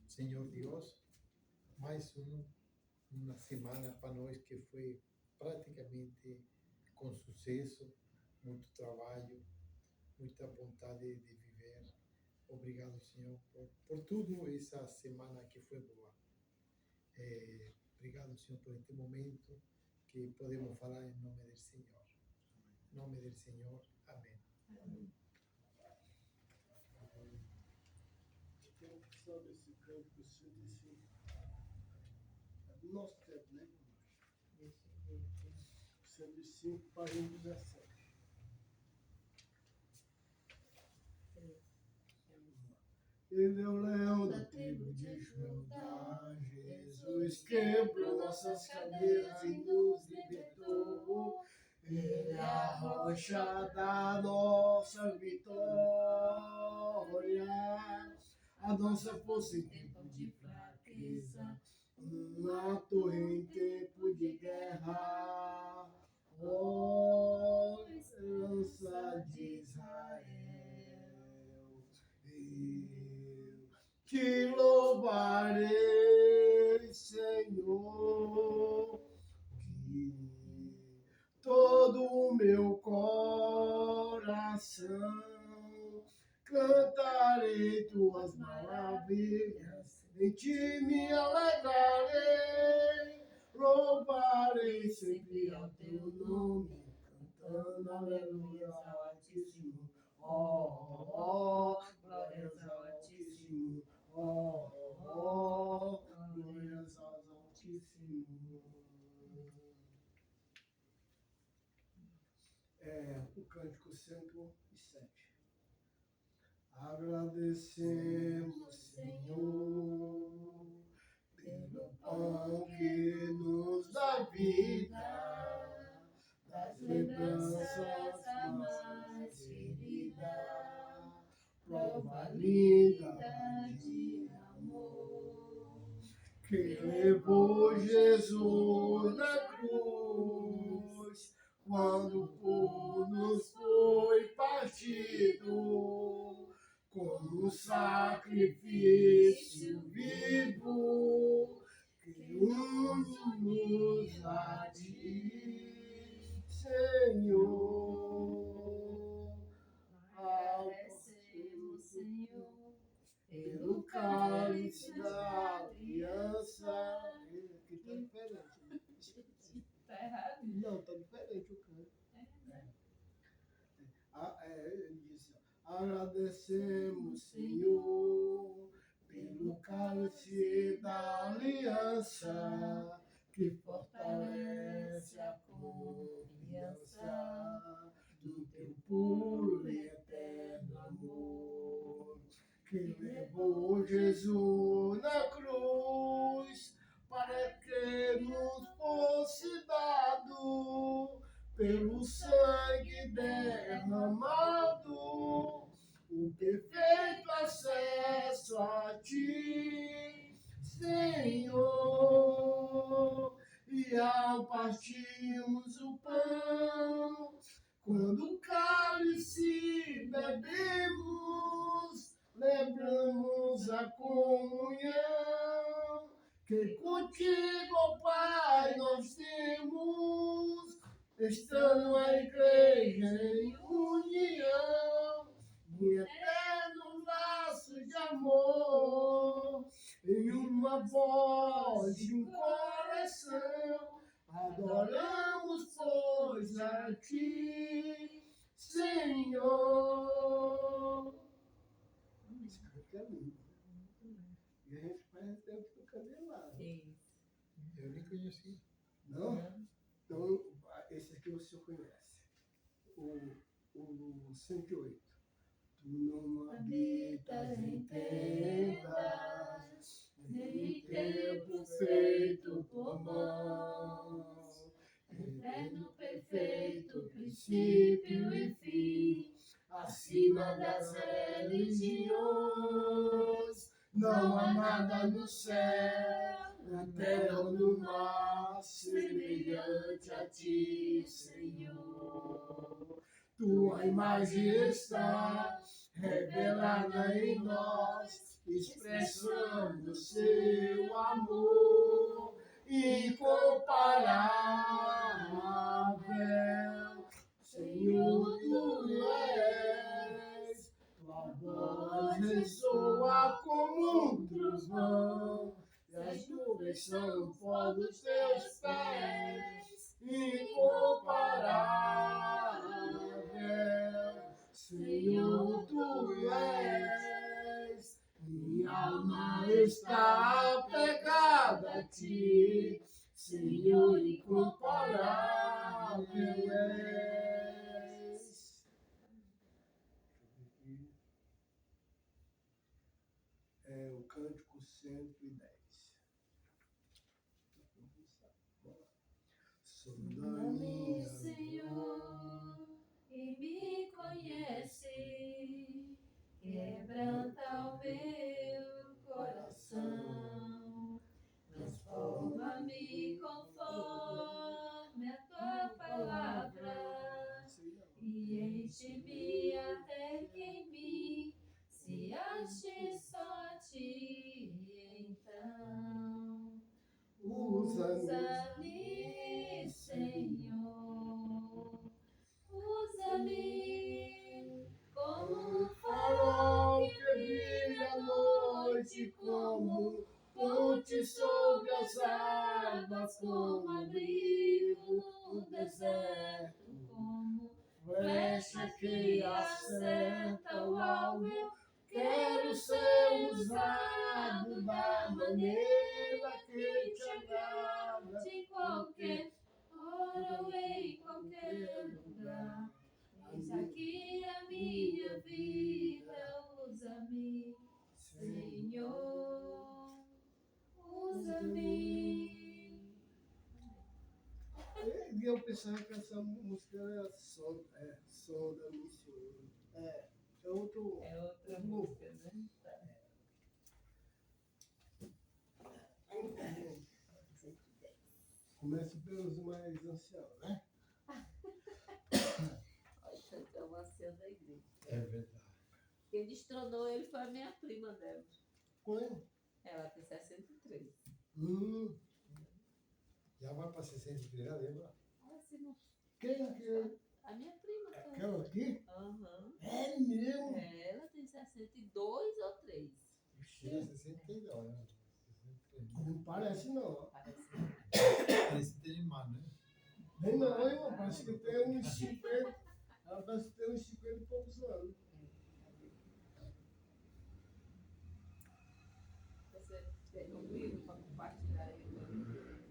Senhor Deus, mais uma semana para nós que foi praticamente com sucesso, muito trabalho, muita vontade de viver. Obrigado, Senhor, por tudo essa semana que foi boa. Obrigado, Senhor, por este momento que podemos falar em nome do Senhor. Em nome do Senhor. Amém. Eu tenho que saber esse canto 105. É do nosso tempo, né? 105, página 17. Ele é o leão da tribo de Judá, Jesus quebrou nossas cadeias e nos libertou. Ele é a rocha da nossa vitória, a nossa força em tempo de fraqueza, uma torre em tempo de guerra, ó herança de Israel. Eu te louvarei, Senhor, que todo o meu coração cantarei tuas maravilhas, em ti me alegrarei, louvarei sempre ao teu nome, cantando aleluia ao Altíssimo. Oh, glórias ao Altíssimo. Oh, glórias ao Altíssimo. O cântico 107. Agradecemos, Senhor, pelo pão que nos dá vida, das lembranças mais queridas, prova linda de amor, que levou Jesus na cruz, quando por nos foi partido, como sacrifício vivo, que unimos a ti, Senhor. Agradecemos, Senhor, pelo cálice da aliança. Aqui está diferente. Tá errado? Não, está diferente o canto. Ele disse: agradecemos, Senhor, pelo cálice da aliança, que fortalece a confiança do teu puro e eterno amor, que levou Jesus na cruz para que nos fosse dado pelo sangue derramado o perfeito acesso a ti, Senhor. E ao partirmos o pão, quando o cálice bebemos, lembramos a comunhão que contigo, ó Pai, nós temos, estando a igreja em união, em eterno laço de amor, em uma voz e um coração, adoramos, pois, a ti, Senhor. Esse canto é lindo. E a gente faz tempo tocando ele lá. Eu nem conheci. Não? Então, esse aqui o senhor conhece. O 108. Tu não habitas em tendas, nem tempo feito por mãos, eterno, perfeito, princípio e fim, acima das religiões, não há nada no céu, na terra ou no mar, semelhante a ti, Senhor. Tua imagem está revelada em nós, expressando seu amor incomparável. Senhor, tu és, tua voz ressoa como um trovão, e as nuvens são pó dos teus pés, incomparável. Senhor, tu és, minha alma está apegada a ti, Senhor, incomparável és. É o cântico 110. Sonda-me, Senhor, e me conhece, quebranta o meu coração, transforma-me conforme a tua palavra, e enche-me até que em mim se ache só a ti, então. Usa-me, Senhor, usa-me como um farol que brilha à noite, como ponte sobre as águas, como abrigo no deserto, como flecha que acerta o alvo. Eu quero ser usado da maneira que te agrada, de qualquer hora ou em qualquer lugar. Eis aqui a minha vida, usa-me, Senhor, usa-me. E eu pensava que essa música era Sonda-me, Senhor. É outro. É outra música, né? Começa pelos mais anciãos, né? Olha, é uma anciã da igreja. É verdade. Quem destronou ele foi a minha prima dela. Quando? Ela tem 63. Já vai para 63, lembra? Ah, se não... Quem é? A minha prima. Tá? Aquela aqui? Aham. É mesmo? É, ela tem 62 ou 3. Tinha 62, né? 63. Não parece não. Parece. Parece ter mais, né? Nem não, irmão. Parece que tem uns 50. Ela parece que tem uns 50 e poucos anos. Você tem um livro para compartilhar aí?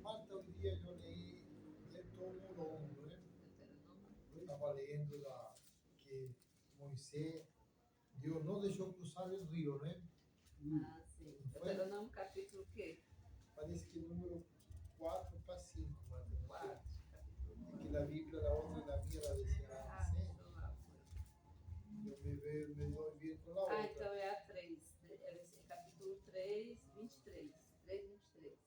Marta, um dia eu li Deuteronômio, né? Eu estava lendo lá que Moisés, Deus não deixou cruzar o rio, né? Ah, sim. Deuteronômio capítulo o quê? Parece que número 4 para 5, Marta. 4. É que na Bíblia, na outra, na minha, ela decía assim. Eu me vejo com a outra. Ah, então é a 3. É capítulo 3, 23. 3, 23.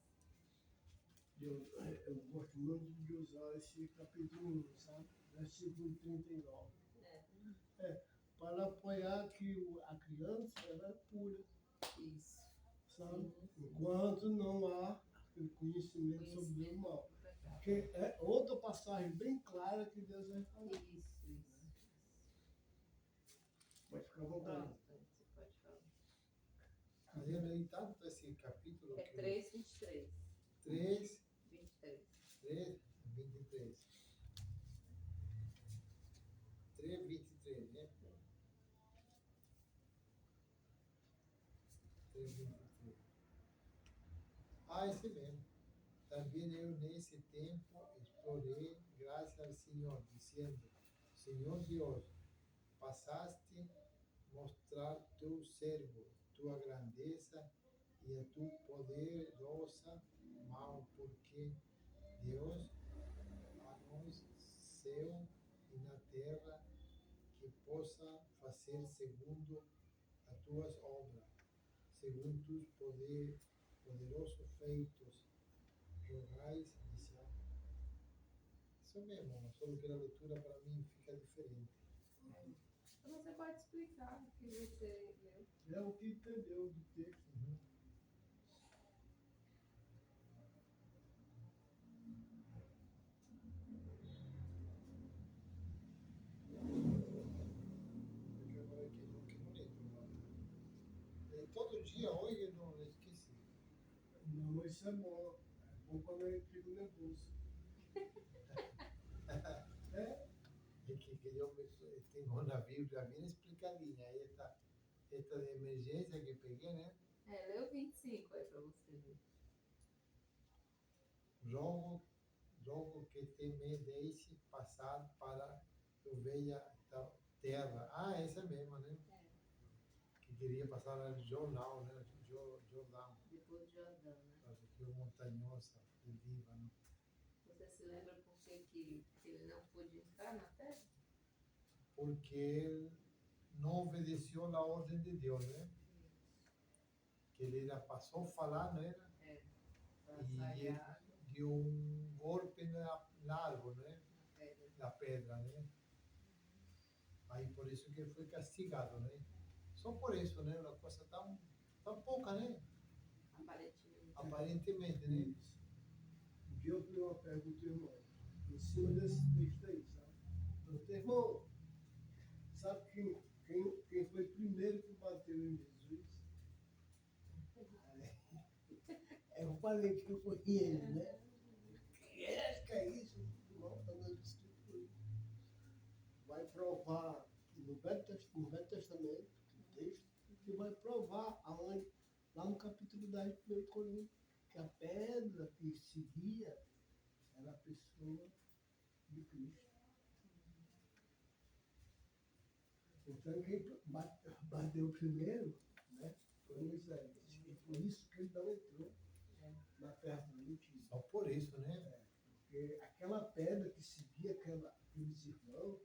Eu gosto muito de usar esse capítulo 1, sabe? Versículo 39. Para apoiar que a criança ela é pura. Isso. Sabe? Sim. Enquanto não há aquele conhecimento sobre o mal. Porque é outra passagem bem clara que Deus vai falar. Isso. Pode ficar à vontade. Pronto, você pode falar. Mas eu li tanto esse capítulo É que 3, 23. 3, 23. 3, 23. 3, 23, né? 3, 23. Ah, esse mesmo. Também eu nesse tempo explorei graças ao Senhor, dizendo, Senhor Deus, passaste mostrar teu servo, tua grandeza e a tua poderosa mão, porque Deus a nós céu e na terra que possa fazer segundo as tuas obras, segundo tus poderosos feitos, rogais e já. Isso mesmo, só que a leitura para mim fica diferente. Você você pode explicar o que você leu. É o que entendeu do texto. Porque agora que não lembro agora. Todo dia, hoje eu não esqueci. Não, isso é bom. É bom quando eu fico nervoso. É, Que eu tenho na Bíblia bem explicadinha. Aí esta de emergência que peguei, né? Leu 25 aí para você ver. Rogo que te me deixe passar para eu veja a terra. Ah, essa mesma, né? Que queria passar no jornal, né? Jordão. Depois de Jordão, né? A região montanhosa do Líbano. Você se lembra por que ele não pôde entrar na terra? Porque ele não obedeceu a ordem de Deus, né? Que ele era, passou a falar, não era? Para E sair ele a água deu um golpe na árvore, né? na pedra. Na pedra, né? Aí por isso que ele foi castigado, né? Só por isso, né? Uma coisa tão pouca, né? Aparentemente. Aparentemente, né? isso. Um dia eu fiz uma pergunta, irmão, em cima desse texto aí, sabe? Eu falei, irmão, sabe quem foi primeiro que bateu em Jesus? Aí eu falei que foi ele, né? Que é isso? Irmão, está nas escrituras. Vai provar no Velho Testamento, o texto, que vai provar aonde, lá no capítulo 10 de 1 Coríntios, que a pedra que seguia era a pessoa de Cristo. Então, quem bateu primeiro, né, foi Moisés. E por isso que ele não entrou na terra prometida. Só por isso, né? Porque aquela pedra que seguia aqueles irmãos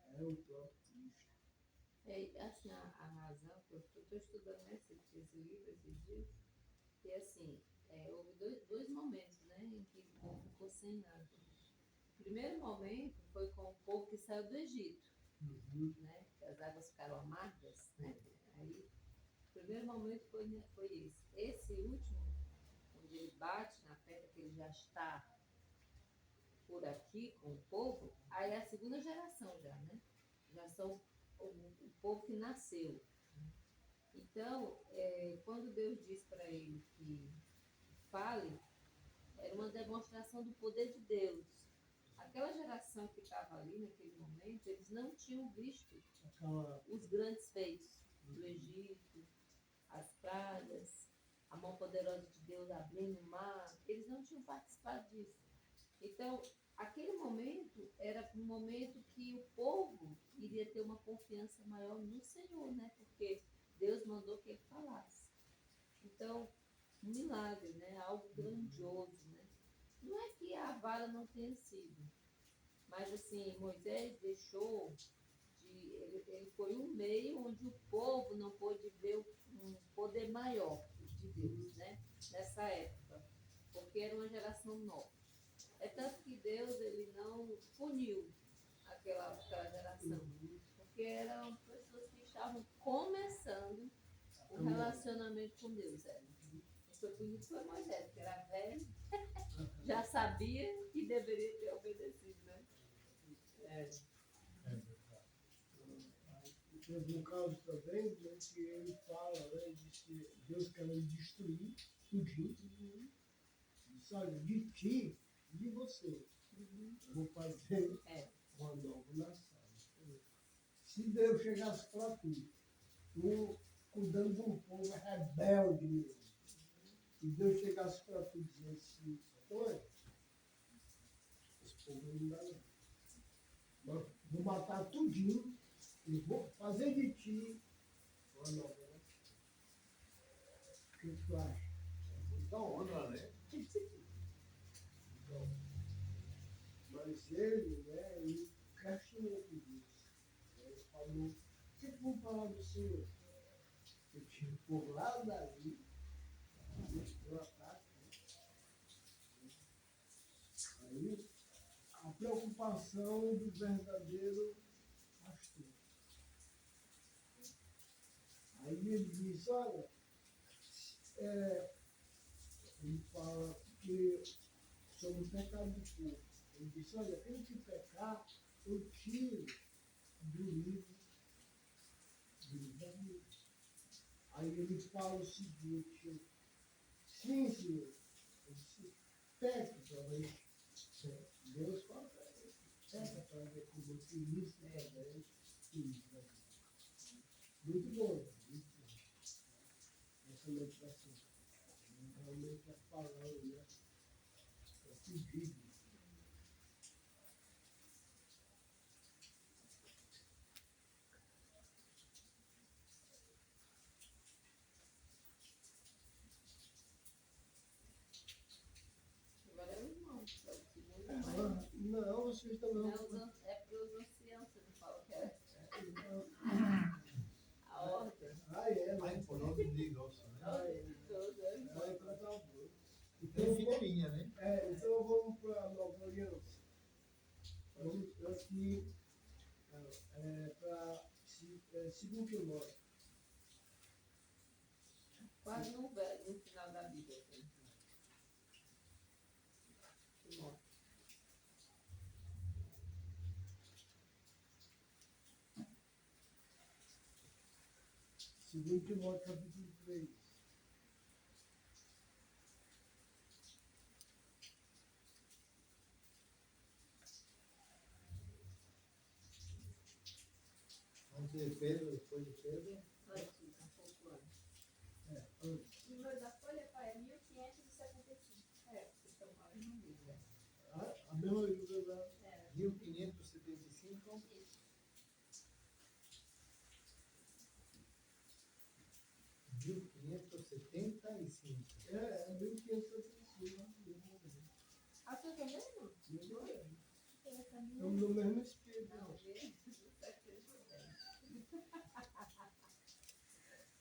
era o próprio Cristo. Assim, a razão que eu estou estudando esse livro esses dias, e assim, houve dois momentos, né, em que o povo ficou sem nada. O primeiro momento foi com o povo que saiu do Egito, né, que as águas ficaram amargas, né, aí o primeiro momento foi esse. Esse último, onde ele bate na pedra que ele já está por aqui com o povo, aí é a segunda geração já, né, já são o povo que nasceu. Então, quando Deus diz para ele que fale, era uma demonstração do poder de Deus. Aquela geração que estava ali naquele momento, eles não tinham visto os grandes feitos do Egito, as pragas, a mão poderosa de Deus abrindo o mar, eles não tinham participado disso. Então, aquele momento era um momento que o povo iria ter uma confiança maior no Senhor, né? Porque Deus mandou que ele falasse. Então, um milagre, né? Algo grandioso, né? Não é que a vara não tenha sido, mas assim, Moisés deixou ele foi um meio onde o povo não pôde ver um poder maior de Deus, né? Nessa época, porque era uma geração nova. É tanto que Deus ele não puniu aquela geração, porque eram pessoas que estavam começando o relacionamento com Deus. Quem foi punido foi Moisés, que era velho, já sabia que deveria ter obedecido, né? Teve um caso também, né, que ele fala, né, diz que Deus quer destruir tudinho. Diz, olha, de ti, de você, eu vou fazer uma nova nação. Se Deus chegasse para tu cuidando de um povo rebelde mesmo, e Deus chegasse para tu e dizer assim, olha, esse povo não dá não. Vou matar tudinho e vou fazer de ti uma nova nação. O que tu acha? Muita honra, né? Então, mas ele, né, ele questionou tudo isso. Ele falou, o que vão falar do Senhor? Eu tinha por lá dali, eu ataque. Aí, a preocupação do verdadeiro pastor. Aí ele diz, olha, ele fala que sobre o pecado do povo. Ele disse, olha, aquele que pecar, eu tiro do livro da vida. Aí ele fala o seguinte, sim, senhor, eu disse, peque para ver. Deus fala para ele, peca para ver como que isso também, isso da vida. Muito bom, muito bom. Essa meditação. Realmente a palavra, né? É pedido. Agora é o irmão, que é o segundo irmão. Não, vocês também Não, não. é para os anciãos, você não fala que é a ordem. Ai, por ordem de grosso, né? A ordem de todos, é o irmão. Vai para tal coisa. Tem fileirinha, né? Então vamos para a Nova Aliança. Vamos aqui para 2 Timóteo. Quase no final da Bíblia. Assim. Timóteo. 2 Timóteo, capítulo 3. Antes de Pedro, depois de Pedro. Antes, um pouco antes. Antes. O número da folha, pai, é 1575. Vocês estão falando no Bíblia. A mesma Bíblia da 1575. Isso. 1575. 1575. A sua também, não? Estamos no mesmo espírito. Não, vê?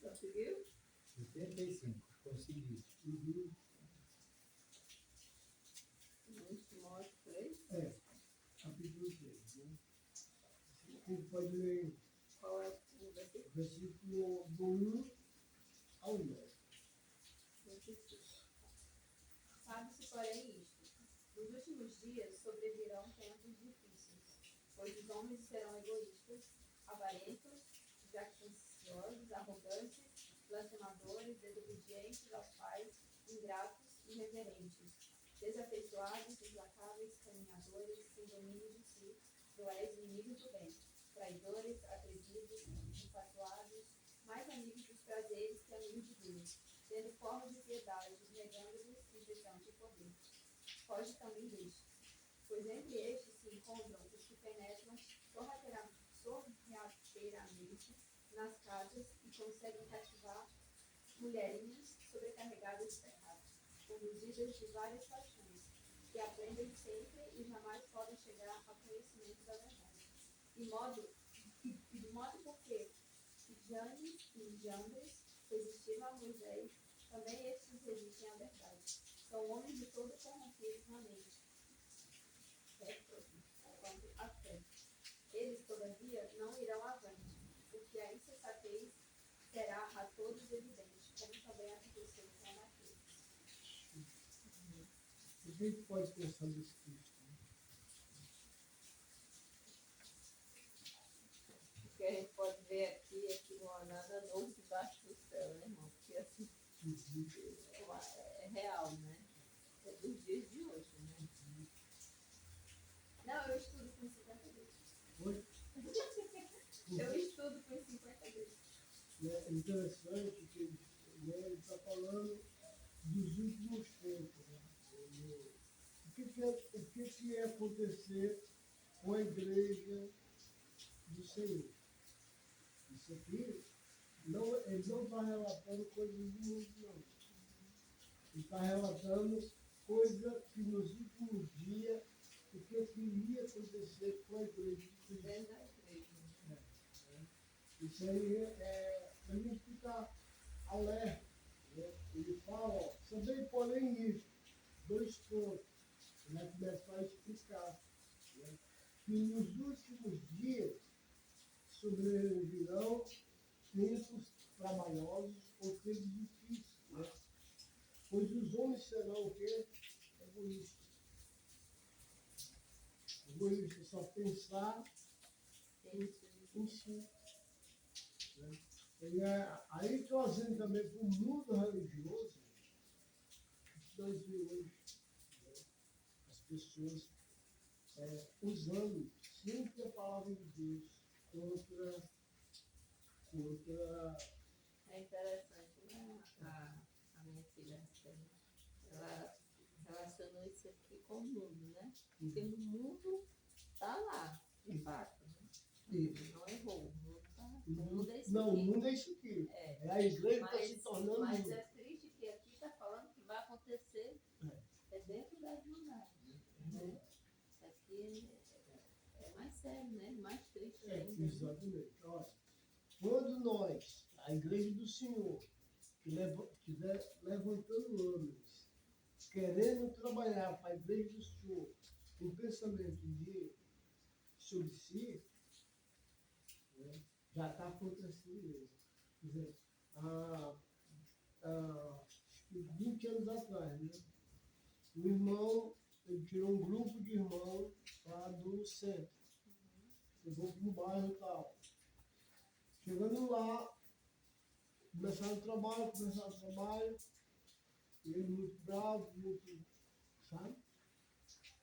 Conseguiu? 75. Consegui. Uhum. 2 Timóteo 3. Capítulo 3. Né? Quem pode ler Qual é o versículo? o versículo do 1 ao 9. 26. Sabe-se, porém, isto. Nos últimos dias sobrevirão tempos difíceis, pois os homens serão egoístas, avarentos, jactanciosos, arrogantes, blasfemadores, desobedientes aos pais, ingratos, irreverentes, desafeiçoados, implacáveis, caminhadores, sem domínio de si, cruéis, inimigos do bem, traidores, atrevidos, infatuados, mais amigos dos prazeres que amigos de Deus, tendo forma de piedade, negando-lhes impressão de poder. Foge também destes, pois entre estes se encontram os que penetram sorrateiramente nas casas e conseguem cativar mulherinhas sobrecarregadas de pecado, conduzidas de várias paixões, que aprendem sempre e jamais podem chegar ao conhecimento da verdade. De modo porque Janes e Jambres resistiram a Moisés, também estes resistem à verdade. São homens de todo corrompidos na mente, quanto à fé. Eles, todavia, não irão avante, porque a insensatez será a todos evidente, como também aconteceu com Mateus. O que a gente pode pensar desse texto? O que a gente pode ver aqui é que não há nada novo debaixo do céu, né, irmão? Porque assim, é real, né? É dos dias de hoje, né? Não, eu estudo com 52. Oi? Eu estudo com 52. É interessante que ele está falando dos últimos tempos. Né? O que ia acontecer com a igreja do Senhor? Isso aqui, ele não está relatando coisas do mundo, não. Ele está relatando coisas que nos últimos dias, o que iria acontecer com a igreja de Cristo. Dentro da igreja. Isso aí é para a gente ficar alerta. Né? Ele fala, ó, também porém isso, 2 pontos. Ele vai começar a explicar. Né? Que nos últimos dias sobrevirão tempos trabalhosos ou aqueles difíceis, né? Pois os homens serão o quê? Egoístas. Egoístas, só pensar em si. Né? E aí trazendo também para o mundo religioso, que nós vemos hoje, né? As pessoas usando sempre a palavra de Deus contra. É interessante, né? A minha filha, ela relacionou isso aqui com o mundo, né? Porque o mundo está lá, de fato. Né? Não errou. O mundo é isso Não, o aqui. mundo é isso aqui. É. É a igreja que está se tornando Mas mundo. é triste que aqui está falando que vai acontecer dentro da Irmandade. Né? Aqui é mais sério, né? Mais triste ainda. Exatamente. Olha, quando nós, a igreja do Senhor, estiver levantando homens, querendo trabalhar para a igreja do Senhor, com pensamento sobre si, né, já está acontecendo mesmo. Quer dizer, acho que 20 anos atrás, né, o irmão, ele tirou um grupo de irmãos lá do centro, levou para um bairro e tal. Chegando lá, começaram o trabalho, e ele muito bravo, muito, sabe?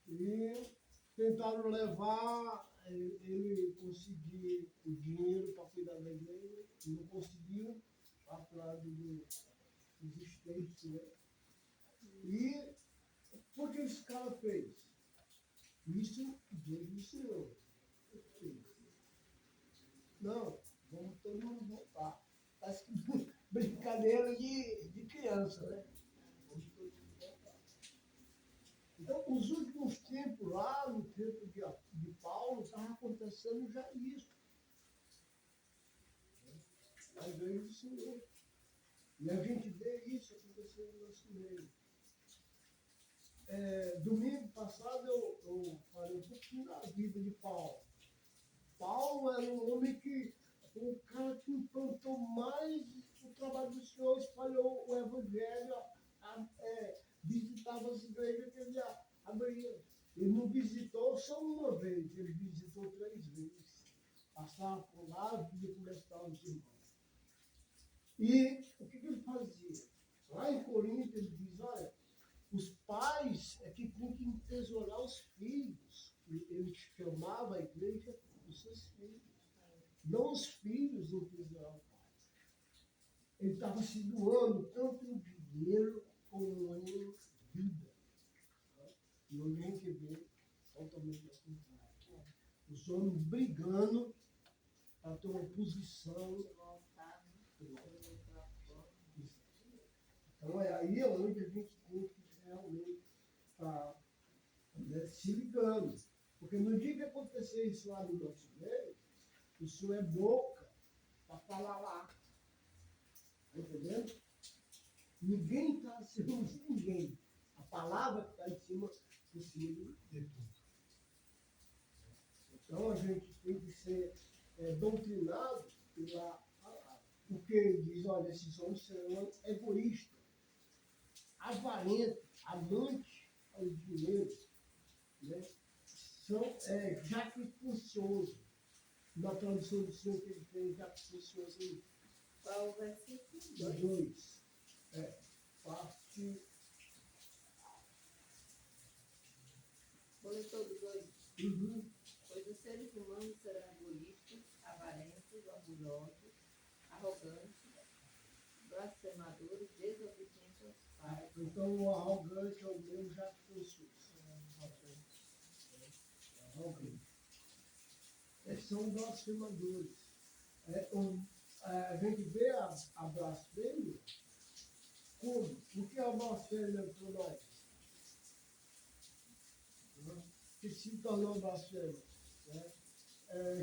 E tentaram levar ele conseguir o dinheiro para cuidar da igreja, e não conseguiu, atrás dos estates, né? E por que esse cara fez? Isso Deus do Senhor. Não, vamos todo mundo voltar. Parece que brincadeira de criança, né? Vamos todo mundo voltar. Então, nos últimos tempos, lá no tempo de Paulo, estava acontecendo já isso. A igreja do Senhor. E a gente vê isso acontecendo no nosso meio. Domingo passado eu falei um pouquinho da vida de Paulo. Paulo era um homem que, o cara que implantou mais o trabalho do Senhor, espalhou o Evangelho, visitava as igrejas que ele abria. Ele não visitou só uma vez, ele visitou 3 vezes. Passava por lá, via como estavam os irmãos. E o que ele fazia? Lá em Corinto ele diz, olha, os pais é que têm que entesourar os filhos. Ele chamava a igreja os seus filhos. Não os filhos entesourar o pai. Ele estava se doando tanto em dinheiro como em vida. E hoje a gente vê totalmente ao contrário. Os homens brigando para ter uma posição. Então é aí onde a gente tem que realmente estar se ligando. Porque no dia que acontecer isso lá no nosso meio, isso é boca para falar lá. Está entendendo? Ninguém está acima de ninguém. A palavra está em cima de tudo. Então a gente tem que ser doutrinado pela palavra. Porque diz, olha, esses homens serão egoístas, avarentos, amantes ao dinheiro, né? São jactanciosos. Na tradução do Senhor que ele tem, jactancioso aí. Qual o versículo? 2. Parte. Foi todo 2. Uhum. Pois os seres humanos serão egoístas, avarentos, orgulhosos, arrogantes, blasfemadores, desobedientes aos pais. Então o arrogante é o mesmo jactancioso. São blasfemadores. A gente vê a blasfêmia como? O que é a blasfêmia para nós? Que se tornou blasfêmia. Né?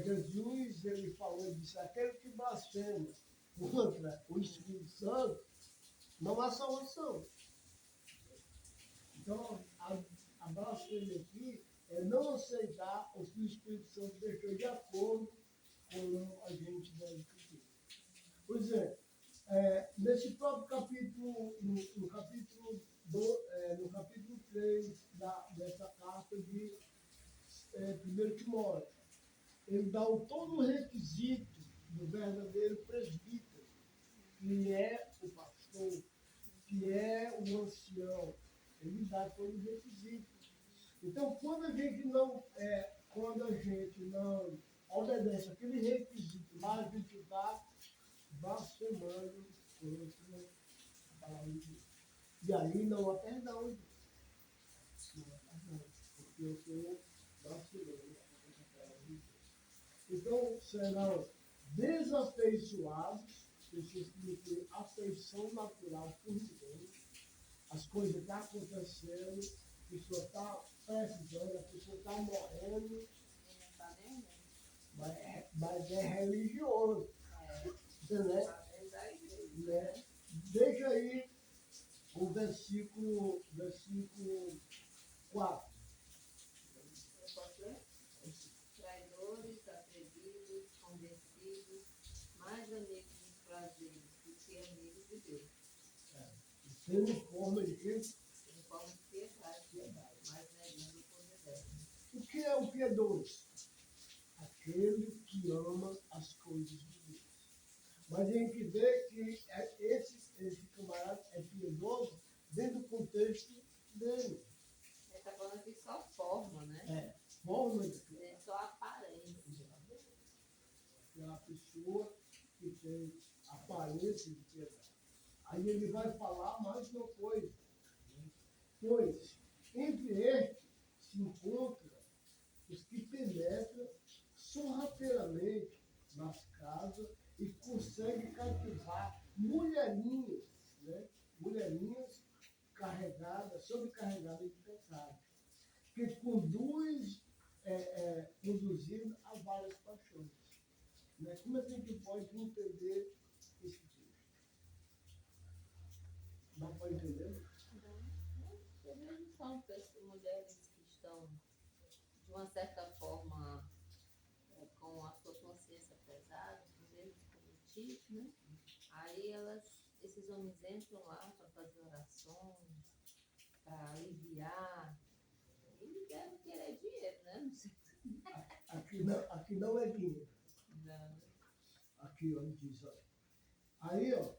Jesus, ele falou disso, aquele que blasfema contra o Espírito Santo, não há salvação. Então, a blasfêmia aqui é não aceitar o que o Espírito Santo deixou de acordo com a gente deve cumprir. Por exemplo, Nesse próprio capítulo, no capítulo 3 dessa carta de 1 Timóteo, ele dá todo o requisito do verdadeiro presbítero, que é o pastor, que é o ancião. Ele dá todo o requisito. Então, quando a gente não obedece aquele requisito lá, a gente está blasfemando contra a palavra de Deus. E aí não há perdão. Não há perdão. Porque eu estou blasfemando contra a palavra de Deus. Então, serão desafeiçoados, pessoas que não têm afeição natural por Deus, as coisas estão acontecendo, a pessoa está precisando, a pessoa está morrendo, mas é religioso. Né? Deixa aí o versículo 4. Traidores, atrevidos, convencidos, mais amigos dos prazeres do que amigos de Deus. Tendo forma de quê? Em forma de piedade, mas negando o poder dela. O que é o piedoso? Aquele que ama as coisas de Deus. Mas a gente vê que esse camarada é piedoso dentro do contexto dele. Ele está falando aqui só forma, né? Forma de É só aparência. Aquela pessoa que tem aparência de piedade. Aí ele vai falar mais uma coisa. Pois, entre estes se encontra os que penetram sorrateiramente nas casas e conseguem cativar mulherinhas, né? Mulherinhas sobrecarregadas de pecado, que conduzindo a várias paixões. Né? Como é que a gente pode entender esse texto? Dá para entender? Eles são mulheres que estão, de uma certa forma, com a sua consciência pesada, por erros cometidos, né? Aí esses homens entram lá para fazer orações, para aliviar, e devem querer dinheiro, né? Não sei. Aqui não é dinheiro. Não. Aqui, onde diz, olha. Aí, ó,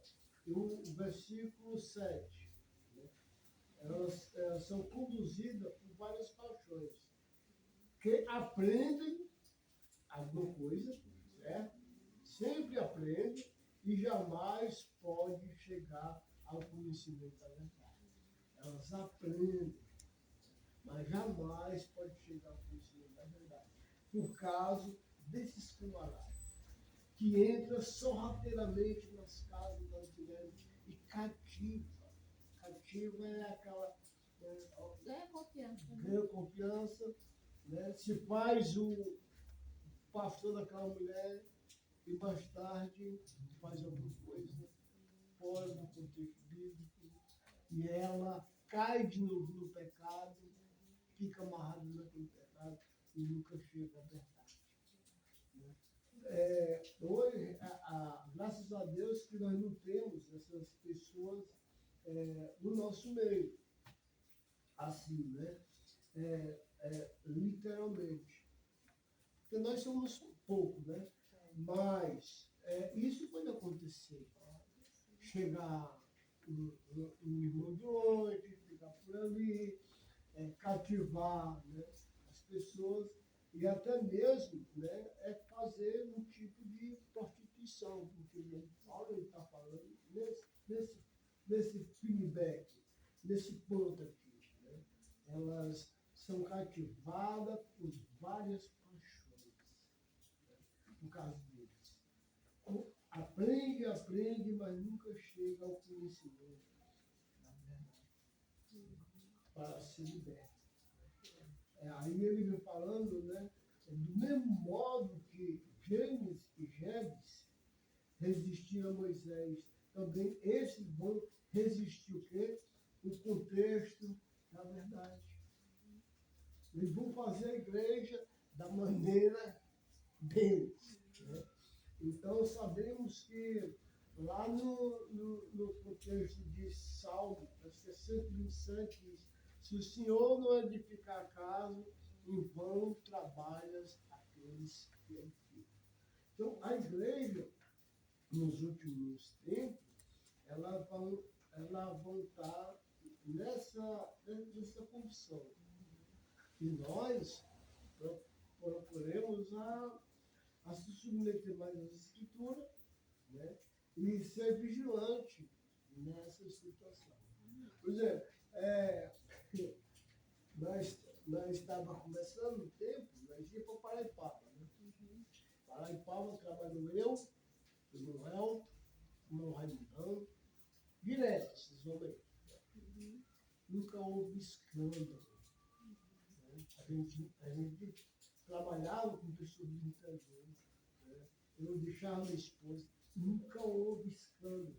o versículo 7. Né? Elas são conduzidas por várias paixões, que aprendem alguma coisa, certo? Sempre aprendem e jamais podem chegar ao conhecimento da verdade. Elas aprendem, mas jamais podem chegar ao conhecimento da verdade. Por causa desses camaradas, que entra sorrateiramente nas casas das mulheres e cativa. Cativa é aquela... Ganha confiança. Né? Ganha confiança, né? Se faz o pastor daquela mulher e mais tarde faz alguma coisa fora do contexto bíblico e ela cai de novo no pecado, fica amarrada naquele pecado e nunca chega à verdade. Né? Hoje, graças a Deus que nós não temos essas pessoas no nosso meio, assim, né? Literalmente. Porque nós somos poucos, né? Mas isso pode acontecer. Chegar um irmão de longe, ficar por ali, cativar, né, as pessoas e até mesmo, né, fazer um tipo de prostituição, porque Paulo está falando nesse feedback, nesse ponto aqui. Né, elas são cativadas por várias paixões, né, no caso deles. Aprende, mas nunca chega ao conhecimento da verdade, para ser liberto. Aí ele vem falando, né, do mesmo modo que James e Jebes resistiram a Moisés, também esses vão resistir o quê? O contexto da verdade. Eles vão fazer a igreja da maneira deles. Né? Então sabemos que lá no contexto de Salmo 60:27 diz, se o Senhor não edificar a casa, em vão trabalhas aqueles que edificam. Então, a igreja, nos últimos tempos, ela vão estar nessa função. E nós procuremos a se submeter mais às escrituras, né? E ser vigilante nessa situação. Por exemplo, nós estávamos começando um tempo, nós íamos para Paraipaba. Né? Paraipaba trabalhou eu, o Manuel, o meu Raimundão, direto, esses homens aí. Nunca houve escândalo. Né? A gente trabalhava com pessoas de interior. Né? Eu deixava minha esposa. Nunca houve escândalo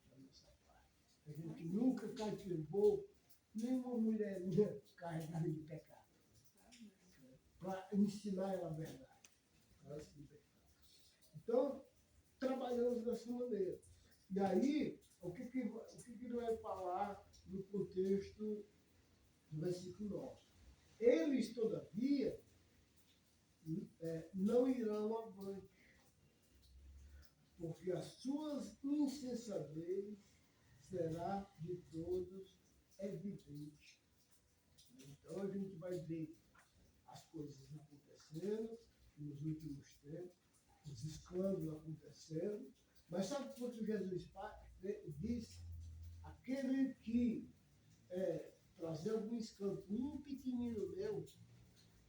da nossa parte. A gente nunca cativou nenhuma mulherinha carregada de pecado. Né? Para ensinar ela a verdade. Para se libertar. Então, trabalhamos dessa maneira. E aí, o que ele vai falar no contexto do versículo 9? Eles, todavia, não irão avante, porque as suas insensatez será de todos evidente. Então, a gente vai ver as coisas acontecendo nos últimos tempos, os escândalos acontecendo, mas sabe por que Jesus disse? Aquele que trazer algum escândalo, um pequenino meu,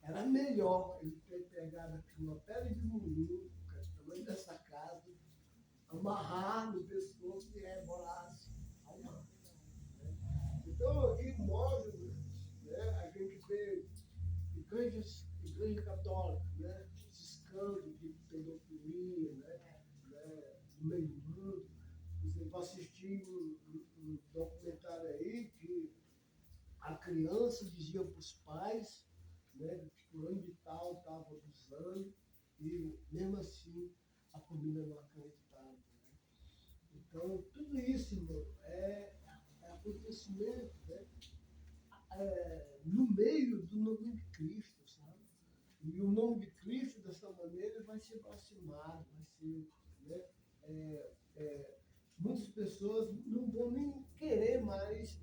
era melhor ele ter pegado aqui uma pedra de moinho, que é o tamanho dessa casa, amarrar no pescoço e rebolasse ao mar. Né? Então, aqui mostra, né, a gente vê igreja católica, né, esse escândalo de pedofilia, né, no meio do mundo. Você vai assistir um documentário aí que a criança dizia para os pais, né, que fulano de tal estava abusando, e mesmo assim a família não acreditava. Né? Então, tudo isso, irmão, é acontecimento, né, no meio do nome de Cristo, sabe? E o nome de Cristo, dessa maneira, vai ser blasfemado, vai ser, né, muitas pessoas não vão nem querer mais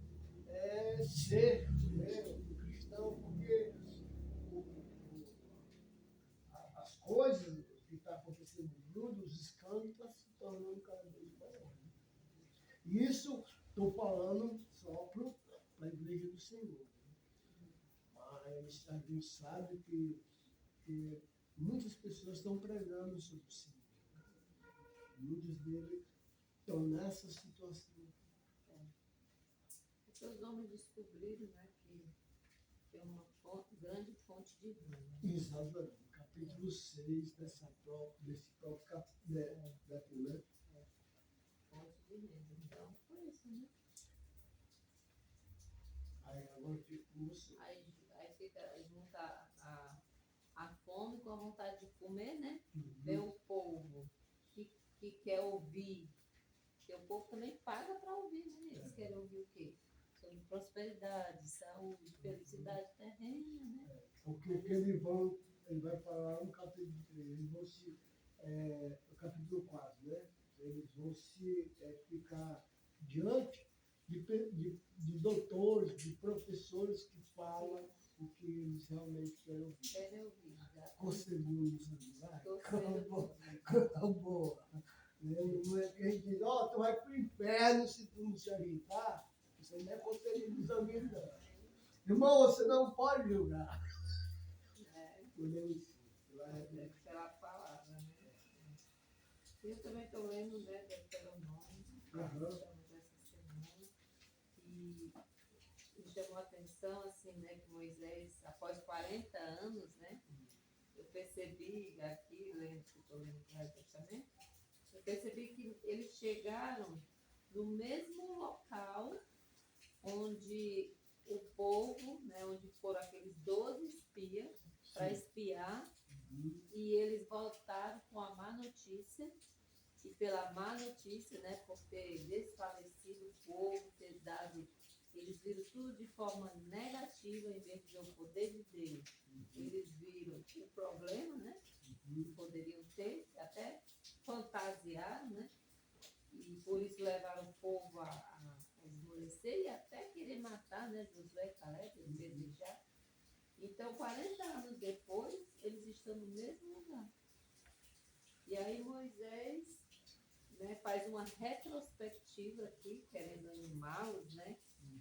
ser, né, um cristão, porque as coisas que estão acontecendo no mundo, os escândalos estão se tornando cada vez maiores. Né? E isso estou falando só para a igreja do Senhor. Né? Mas a gente sabe que muitas pessoas estão pregando sobre o Senhor. Muitos deles estão nessa situação. Porque os homens descobriram, né, que é uma grande fonte de vida. Né? Exatamente. Capítulo 6 desse próprio capítulo, daqui, né? Fonte de renda. Então, foi isso, né? Aí agora fica com você. Aí fica junta a fome com a vontade de comer, né? Vem o povo que quer ouvir. Porque o povo também paga para ouvir, né? Eles querem ouvir o quê? Sobre prosperidade, saúde, felicidade terrena, né? Porque ele vai falar no capítulo 3, eles vão se, no capítulo 4, né? Eles vão se ficar diante de doutores, de professores que falam o que eles realmente querem ouvir. Querem ouvir, já. Conselhos, vai, coisa boa. Não é que a gente diz, tu vai pro inferno se tu não se ajeitar. Isso não é conselho dos amigos, não. Irmão, você não pode julgar. Pela palavra, né? Eu também estou lendo, né, Deuteronômio, dessa semana, e me chamou a atenção, assim, né, que Moisés, após 40 anos, né, eu percebi aqui, estou lendo o Velho Testamento, eu percebi que eles chegaram no mesmo local onde o povo, né, onde foram aqueles 12 espias para espiar, e eles voltaram com a má notícia, e pela má notícia, né, Eles viram tudo de forma negativa em vez de ver o poder de Deus. Eles viram o problema, né? Que poderiam ter, até fantasiaram, né? E por isso levaram o povo a esmorecer e até querer matar, né? Josué e Caleb, desejar. Então, 40 anos depois, eles estão no mesmo lugar. E aí Moisés, né, faz uma retrospectiva aqui, querendo animá-los, né?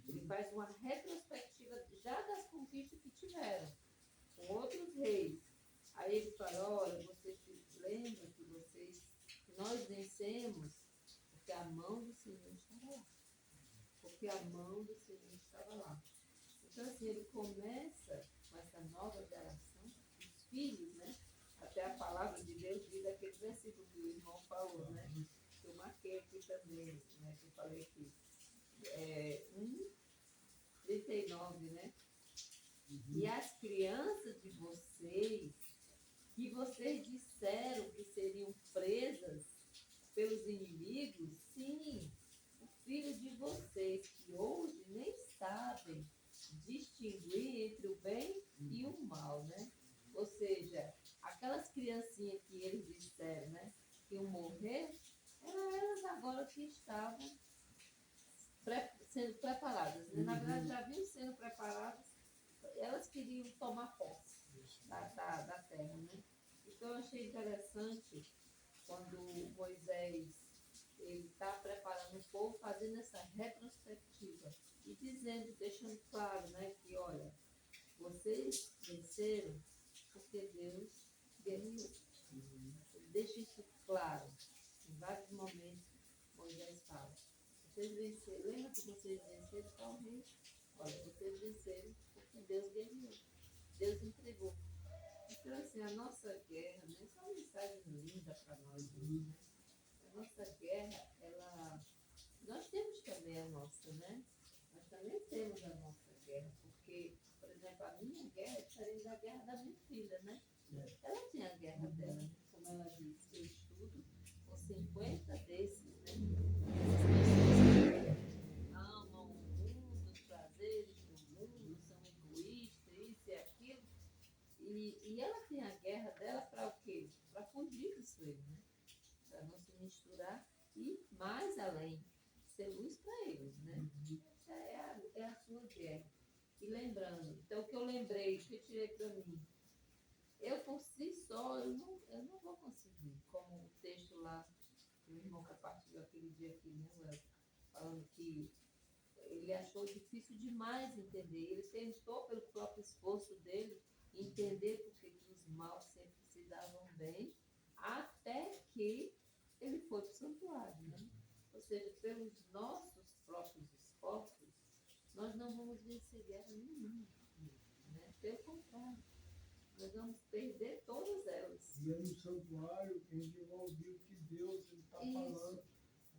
Ele faz uma retrospectiva já das conquistas que tiveram, com outros reis. Aí ele fala, olha, vocês se lembram que nós vencemos porque a mão do Senhor estava lá. Porque a mão do Senhor estava lá. Então, assim, ele começa com essa nova geração, os filhos, né? Até a palavra de Deus diz aquele versículo que o irmão falou, né? Que eu marquei aqui também, né? Que eu falei aqui. 39, né? E as crianças de vocês, que vocês disseram que seriam presas pelos inimigos, sim, o filho de vocês, que hoje nem sabem distinguir entre o bem e o mal, né? Ou seja, aquelas criancinhas que eles disseram, né, que iam morrer, eram elas agora que estavam sendo preparadas, né? Na verdade, já vinham sendo preparadas, elas queriam tomar posse da terra, né? Então, eu achei interessante quando Moisés ele está preparando o povo, fazendo essa retrospectiva e dizendo, deixando claro, né, que olha, vocês venceram porque Deus guerreou. Deixa isso claro. Em vários momentos, Moisés fala, vocês venceram, lembra que vocês venceram qual rei? Olha, vocês venceram porque Deus guerreou. Deus entregou. Então, assim, a nossa guerra, né, essa é uma mensagem linda para nós, né? A nossa guerra, nós temos também a nossa, né? Nós também temos a nossa guerra, porque, por exemplo, a minha guerra é diferente da guerra da minha filha, né? Ela tem a guerra dela, né? Como ela disse, eu estudo com 50 desses, né? Essas pessoas que amam o mundo, os prazeres do mundo, são egoístas, isso e aquilo. E ela tem a guerra dela para o quê? Para fugir disso aí, né? Para não se misturar e, mais além, ser luz para eles, né? Essa é a sua guerra. E lembrando, então o que eu lembrei, o que eu tirei para mim, eu por si só, eu não vou conseguir, como o texto lá, que o irmão compartilhou aquele dia aqui, né, Léo? Falando que ele achou difícil demais entender. Ele tentou, pelo próprio esforço dele, entender porque que os maus sempre se davam bem, até que ele foi para o santuário, né? Ou seja, pelos nossos próprios esforços, nós não vamos vencer guerra nenhuma, né? Pelo contrário, nós vamos perder todas elas. E é no santuário que a gente vai ouvir o que Deus está falando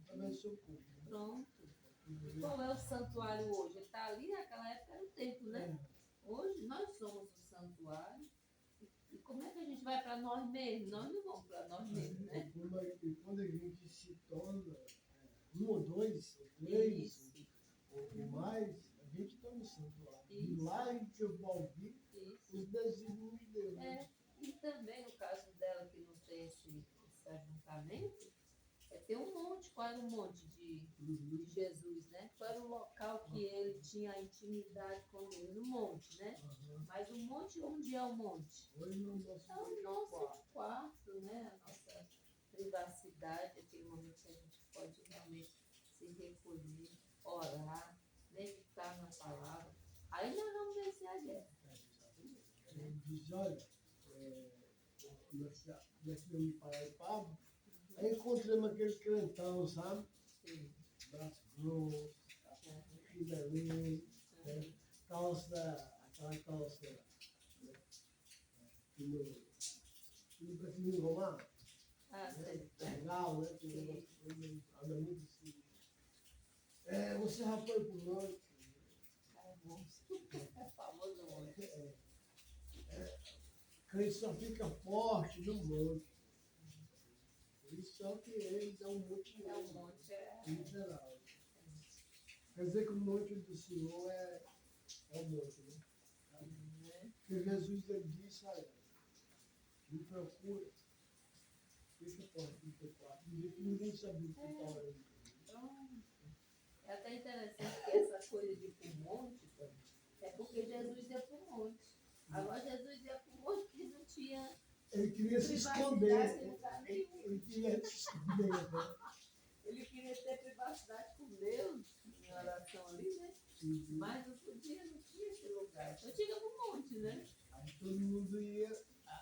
através do seu povo. Pronto. E qual é o santuário hoje? Ele está ali, naquela época era o templo, né? Hoje nós somos o santuário. E como é que a gente vai para nós mesmos? Nós não vamos para nós mesmos, né? E quando a gente se torna um ou dois, ou três, ou mais, a gente está no santuário. E lá a gente vai ouvir os desígnios de Deus. É, e também no caso dela que não tem esse ajuntamento, tem um monte. Qual era o monte de Jesus, né? Qual era o local que ele tinha intimidade com Deus? No monte, né? Mas o monte, onde é o monte? É o nosso quarto, né? A nossa privacidade, aquele momento que a gente pode realmente se recolher, orar, meditar na palavra. Aí nós vamos vencer a guerra. Ele diz, olha, nós tivemos para Pablo, aí encontramos aquele crentão, sabe? Sim. Braço grosso, finelinho, né? Aquela calça, né? Que não precisa enrolar. Sei. Legal, né? Que anda muito assim. Você já foi pro norte? É famoso monte. Crente só fica forte no monte. Por isso só que eles é um monte É um monte, literal. Quer dizer que o monte do Senhor é o monte, né? né? Porque Jesus ele disse a ela, me procura, fecha a porta do teu quarto. Ninguém sabia o que estava orando. Então, é até interessante que essa coisa de ir para o monte é porque Jesus ia para o monte. Agora Jesus ia para o monte que não tinha Ele queria se privacidade esconder. em lugar nenhum. Ele queria se esconder, né? Ele queria ter privacidade com Deus em oração ali, né? Mas não podia, não tinha esse lugar. Então tinha para o monte, né? Aí todo mundo ia,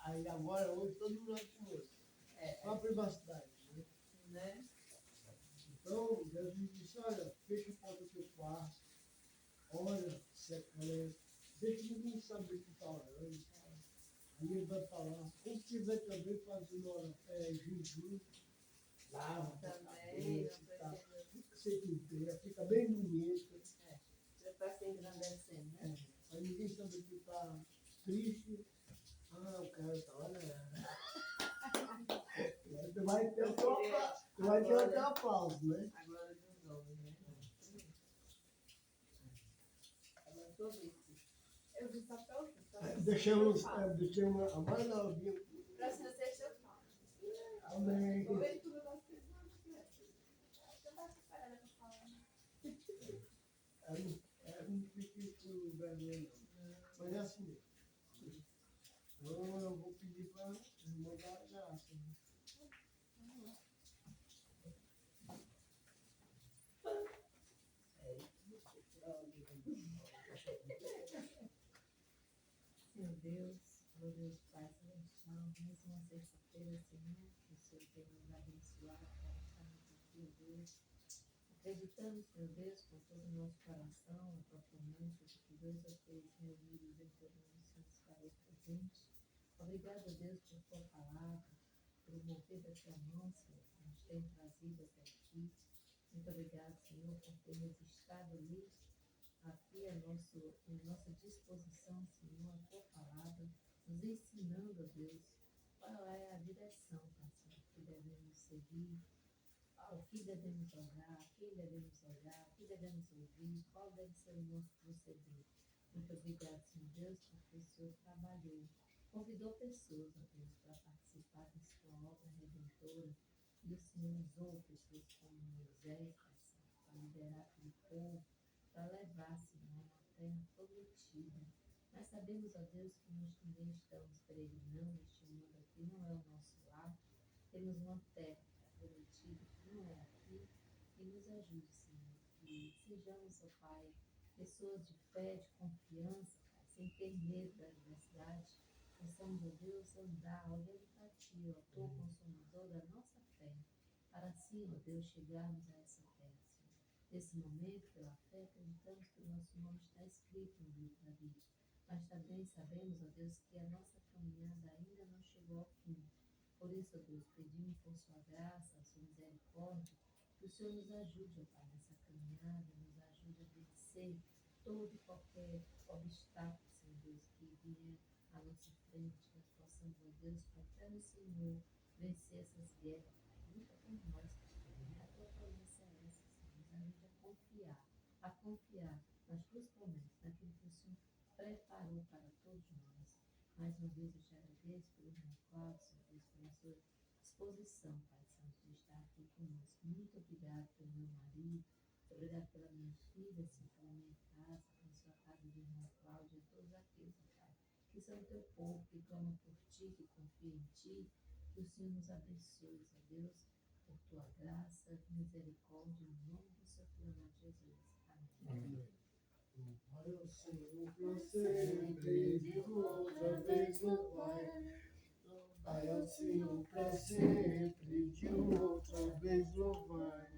aí agora, hoje, todo mundo vai pro monte. Só a privacidade, né? Né? Então, Jesus disse, olha, fecha a porta do teu quarto, ora, secreta, deixa ninguém saber que está orando. Aí ele vai falar, quando estiver também fazendo jejum, lava a Também, cabeça não e tal. precisa. Fica sempre inteira, fica bem bonita. Já está se engrandecendo, né? Aí ninguém sabe que está triste. Ah, o cara está olhando. Tu vai ter até aplauso, né? A glória dos homens, né? Agora sobre isso. Eu vi só pra ouvir. Deixamos a mais novinha. Próxima sexta eu falo. Amém. Vou ver tudo nosso pessoal. Eu tava preparada pra falar. Não fique com vergonha, não. Mas é assim mesmo. Então eu vou pedir para mandar a graça. Né? Senhor Deus, glorioso Pai Celestial, mais uma sexta-feira, Senhor, que o Senhor tem nos abençoado para estarmos aqui, Deus. Acreditamos, Senhor Deus, com todo o nosso coração, a tua promessa de que 2 ou 3 reunidos em teu nome, o Senhor estarei presente. Obrigado, Deus, por tua palavra, pelo mover da tua mão, Senhor, que nos tem trazido até aqui. Muito obrigado, Senhor, por termos estado ali, aqui à nossa disposição, Senhor, a tua palavra, nos ensinando, ó Deus, qual é a direção, Pai, Senhor, que devemos seguir, ao que devemos orar, a quem devemos olhar, o que devemos ouvir, qual deve ser o nosso proceder. Muito obrigado, Senhor Deus, porque o Senhor trabalhou, convidou pessoas, ó Deus, para participar da sua obra redentora, e o Senhor usou pessoas como Moisés, Pai Santo, para liderar aquele povo, para levar, Senhor, uma terra prometida. Nós sabemos, ó Deus, que nós também estamos peregrinando, este mundo aqui não é o nosso lar, temos uma terra prometida que não é aqui, e nos ajude, Senhor, que sejamos, ó Pai, pessoas de fé, de confiança, Pai, sem ter medo da adversidade, possamos, ó Deus, andar olhando para Ti, ó Autor Consumador da nossa fé, para assim, ó Deus, chegarmos a essa terra, Senhor. Nesse momento, pela fé, acreditamos que o nosso nome está escrito no livro da vida, mas também sabemos, ó Deus, que a nossa caminhada ainda não chegou ao fim. Por isso, ó Deus, pedimos por sua graça, sua misericórdia, que o Senhor nos ajude, ó Pai, nessa caminhada, nos ajude a vencer todo e qualquer obstáculo, Senhor Deus, que vier à nossa frente, que nós possamos, ó Deus, com fé no Senhor, vencer essas guerras, Pai. Luta por nós, Pai. A tua promessa é essa, Senhor. Nos ajude a confiar nas tuas promessas, naquilo que o Senhor preparou para todos nós. Mais uma vez eu te agradeço pelo irmão Cláudio, Senhor Deus, pela sua disposição, Pai Santo, de estar aqui conosco. Muito obrigado pelo meu marido, obrigado pela minha filha, Senhor, pela minha casa, pela sua casa do irmão Cláudio, e todos aqueles, Pai, que são o teu povo, que clamam por ti, que confiam em ti. Que o Senhor nos abençoe, ó Deus, por tua graça, misericórdia, em nome do seu filho amado Jesus. Amém. Louvai ao Senhor para sempre, digo outra vez, louvai. Louvai ao Senhor para sempre, digo outra vez, louvai.